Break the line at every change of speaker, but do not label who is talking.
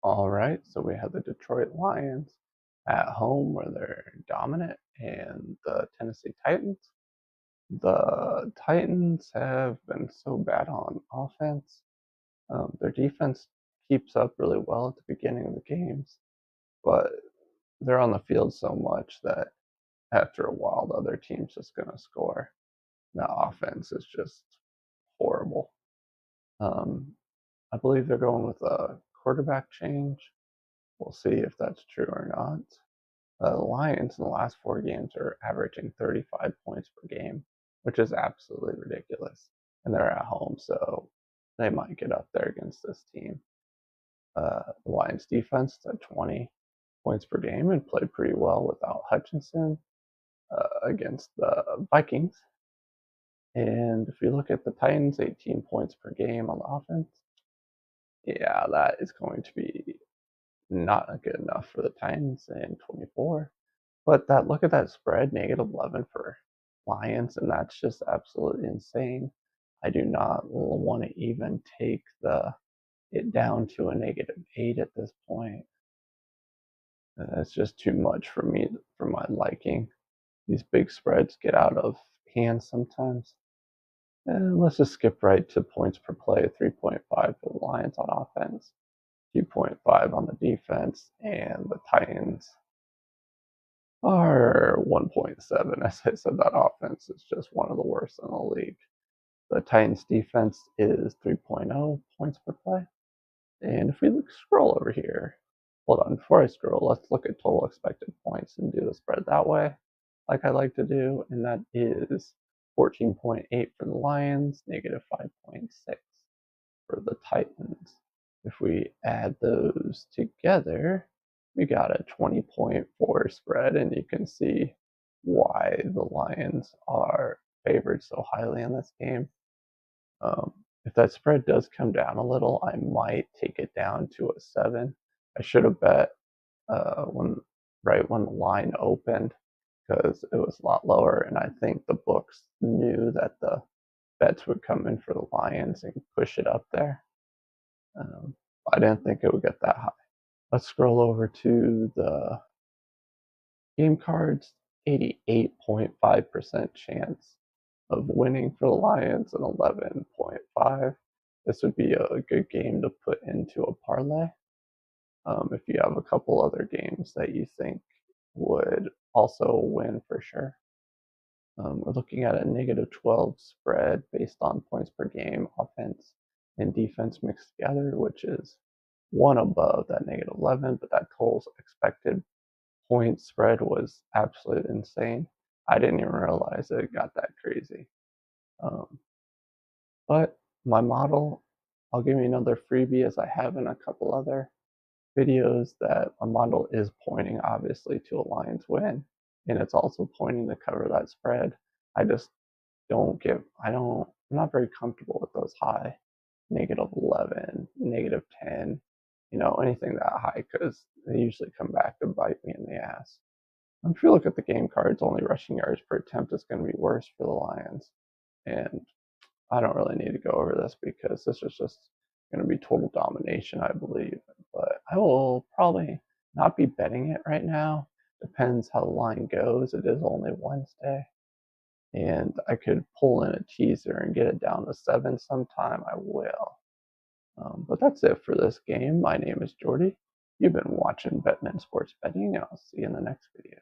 All right, so we have the Detroit Lions at home where they're dominant, and the Tennessee Titans. The Titans have been so bad on offense. Their defense keeps up really well at the beginning of the games, but they're on the field so much that after a while, the other team's just going to score. The offense is just horrible. Um, I believe they're going with a quarterback change. We'll see if that's true or not. The Lions in the last 4 games are averaging 35 points per game, which is absolutely ridiculous. And they're at home, so they might get up there against this team. The Lions defense is at 20 points per game and played pretty well without Hutchinson against the Vikings. And if you look at the Titans, 18 points per game on the offense, yeah, that is going to be not good enough for the Titans in 24. But that look at that spread, -11 for Lions, and that's just absolutely insane. I do not want to even take it down to a -8 at this point. That's just too much for me for my liking. These big spreads get out of hand sometimes. And let's just skip right to points per play, 3.5 for the Lions on offense, 2.5 on the defense, and the Titans are 1.7. As I said, that offense is just one of the worst in the league. The Titans defense is 3.0 points per play. And if we scroll over here, hold on, before I scroll, let's look at total expected points and do the spread that way, like I like to do. And that is 14.8 for the Lions, -5.6 for the Titans. If we add those together, we got a 20.4 spread, and you can see why the Lions are favored so highly in this game. If that spread does come down a little, I might take it down to a 7. I should have bet when right when the line opened because it was a lot lower, and I think the books knew that the bets would come in for the Lions and push it up there. Um, I didn't think it would get that high. Let's scroll over to the game cards. 88.5% chance of winning for the Lions and 11.5. This would be a good game to put into a parlay. If you have a couple other games that you think would also win for sure. We're looking at a -12 spread based on points per game, offense and defense mixed together, which is one above that -11, but that total's expected point spread was absolutely insane. I didn't even realize it got that crazy. Um, but my model, I'll give you another freebie as I have in a couple other videos that my model is pointing obviously to a Lions win, and it's also pointing to cover that spread. I just I'm not very comfortable with those high -11, -10, anything that high because they usually come back to bite me in the ass. If you look at the game cards, only rushing yards per attempt is going to be worse for the Lions. And I don't really need to go over this because this is just going to be total domination, I believe. But I will probably not be betting it right now. Depends how the line goes. It is only Wednesday. And I could pull in a teaser and get it down to 7 sometime. I will. But that's it for this game. My name is Jordy. You've been watching Betman Sports Betting. I'll see you in the next video.